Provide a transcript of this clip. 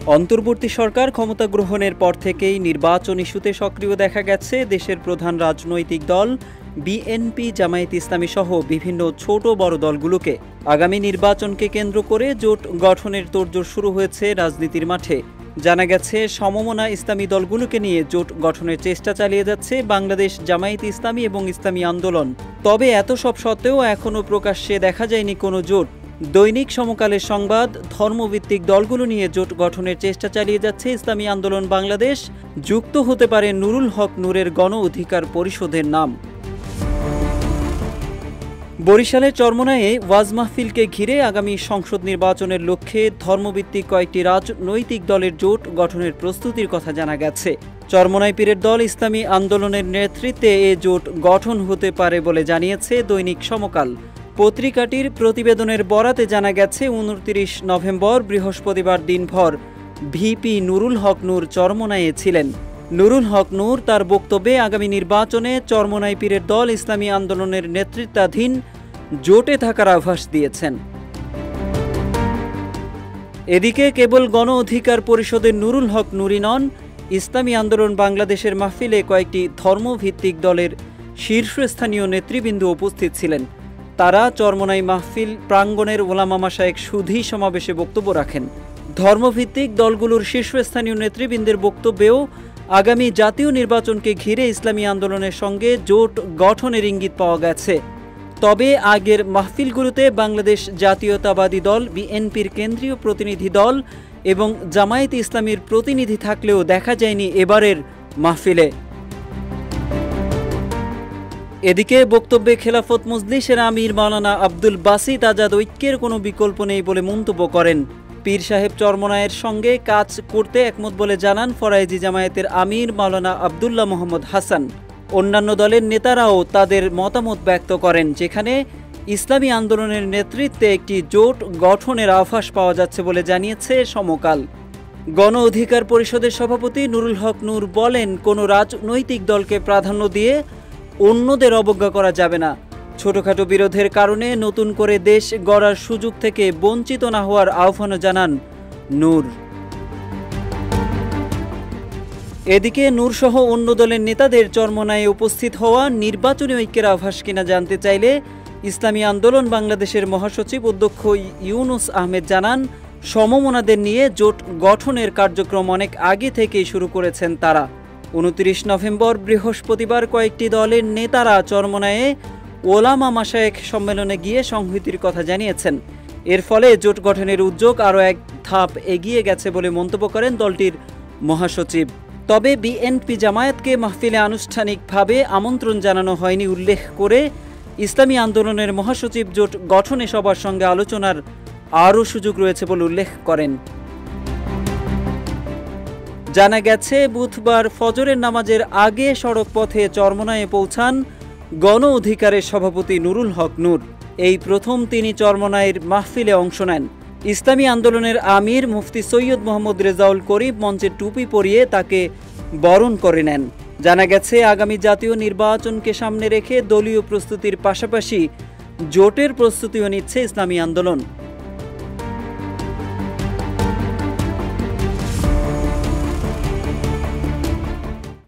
অন্তর্বর্তী সরকার ক্ষমতা গ্রহণের পর থেকেই নির্বাচন ইস্যুতে সক্রিয় দেখা গেছে দেশের প্রধান রাজনৈতিক দল বিএনপি, জামায়াতে ইসলামী সহ বিভিন্ন ছোট বড় দলগুলোকে। আগামী নির্বাচনকে কেন্দ্র করে জোট গঠনের তোড়জোড় শুরু হয়েছে রাজনীতির মাঠে। জানা গেছে, সমমনা ইসলামী দলগুলোকে নিয়ে জোট গঠনের চেষ্টা চালিয়ে যাচ্ছে বাংলাদেশ জামায়াতে ইসলামী এবং ইসলামী আন্দোলন। তবে এত সব সত্ত্বেও এখনও প্রকাশ্যে দেখা যায়নি কোনো জোট। দৈনিক সমকালের সংবাদ, ধর্মভিত্তিক দলগুলো নিয়ে জোট গঠনের চেষ্টা চালিয়ে যাচ্ছে ইসলামী আন্দোলন বাংলাদেশ। যুক্ত হতে পারে নুরুল হক নূরের গণ অধিকার পরিষদের নাম। বরিশালের চরমোনাইয়ে ওয়াজ মাহফিলকে ঘিরে আগামী সংসদ নির্বাচনের লক্ষ্যে ধর্মভিত্তিক কয়েকটি রাজনৈতিক দলের জোট গঠনের প্রস্তুতির কথা জানা গেছে। চরমোনাই পীরের দল ইসলামী আন্দোলনের নেতৃত্বে এ জোট গঠন হতে পারে বলে জানিয়েছে দৈনিক সমকাল। পত্রিকাটির প্রতিবেদনের বরাতে জানা গেছে, 29 নভেম্বর বৃহস্পতিবার দিনভর ভিপি নুরুল হক নূর চরমোনাইয়ে ছিলেন। নুরুল হক নূর তার বক্তব্যে আগামী নির্বাচনে চরমোনাই পীরের দল ইসলামী আন্দোলনের নেতৃত্বাধীন জোটে থাকার আভাস দিয়েছেন। এদিকে কেবল গণ অধিকার পরিষদের নুরুল হক নূরই নন, ইসলামী আন্দোলন বাংলাদেশের মাহফিলে কয়েকটি ধর্মভিত্তিক দলের শীর্ষস্থানীয় নেতৃবৃন্দ উপস্থিত ছিলেন। তারা চরমোনাই মাহফিল প্রাঙ্গণের ওলামা মাশায়েখ সুধী সমাবেশে বক্তব্য রাখেন। ধর্মভিত্তিক দলগুলোর শীর্ষস্থানীয় নেতৃবৃন্দের বক্তব্যেও আগামী জাতীয় নির্বাচনকে ঘিরে ইসলামী আন্দোলনের সঙ্গে জোট গঠনের ইঙ্গিত পাওয়া গেছে। তবে আগের মাহফিলগুলোতে বাংলাদেশ জাতীয়তাবাদী দল বিএনপির কেন্দ্রীয় প্রতিনিধি দল এবং জামায়াতে ইসলামীর প্রতিনিধি থাকলেও দেখা যায়নি এবারের মাহফিলে। এদিকে বক্তব্যে খেলাফত মজলিসের আমির মাওলানা আব্দুল বাসিত আজাদ ঐক্যের কোনো বিকল্প নেই বলে মন্তব্য করেন। পীর সাহেব চরমোনাইয়ের সঙ্গে কাজ করতে একমত বলে জানান ফরায়েজি জামায়াতের আমির মাওলানা আবদুল্লাহ মোহাম্মদ হাসান। অন্যান্য দলের নেতারাও তাদের মতামত ব্যক্ত করেন, যেখানে ইসলামী আন্দোলনের নেতৃত্বে একটি জোট গঠনের আভাস পাওয়া যাচ্ছে বলে জানিয়েছে সমকাল। গণ অধিকার পরিষদের সভাপতি নুরুল হক নূর বলেন, কোনো রাজনৈতিক দলকে প্রাধান্য দিয়ে অন্যদের অবজ্ঞা করা যাবে না। ছোটখাটো বিরোধের কারণে নতুন করে দেশ গড়ার সুযোগ থেকে বঞ্চিত না হওয়ার আহ্বানও জানান নূর। এদিকে নূর সহ অন্য দলের নেতাদের চরমোনাইয়ে উপস্থিত হওয়া নির্বাচনী ঐক্যের আভাস কিনা জানতে চাইলে ইসলামী আন্দোলন বাংলাদেশের মহাসচিব অধ্যক্ষ ইউনুস আহমেদ জানান, সমমনাদের নিয়ে জোট গঠনের কার্যক্রম অনেক আগে থেকেই শুরু করেছেন তারা। 29 নভেম্বর বৃহস্পতিবার কয়েকটি দলের নেতারা চরমোনাইয়ে ওলামা মাশায়েখ সম্মেলনে গিয়ে সংহতির কথা জানিয়েছেন। এর ফলে জোট গঠনের উদ্যোগ আরও এক ধাপ এগিয়ে গেছে বলে মন্তব্য করেন দলটির মহাসচিব। তবে বিএনপি জামায়াতকে মাহফিলে আনুষ্ঠানিকভাবে আমন্ত্রণ জানানো হয়নি উল্লেখ করে ইসলামী আন্দোলনের মহাসচিব জোট গঠনে সবার সঙ্গে আলোচনার আরও সুযোগ রয়েছে বলে উল্লেখ করেন। জানা গেছে, বুধবার ফজরের নামাজের আগে সড়ক পথে চরমোনাইয়ে পৌঁছান গণ অধিকারের সভাপতি নুরুল হক নূর। এই প্রথম তিনি চরমোনাইয়ের মাহফিলে অংশ নেন। ইসলামী আন্দোলনের আমির মুফতি সৈয়দ মোহাম্মদ রেজাউল করিম মঞ্চে টুপি পরিয়ে তাকে বরণ করে নেন। জানা গেছে, আগামী জাতীয় নির্বাচনকে সামনে রেখে দলীয় প্রস্তুতির পাশাপাশি জোটের প্রস্তুতিও নিচ্ছে ইসলামী আন্দোলন।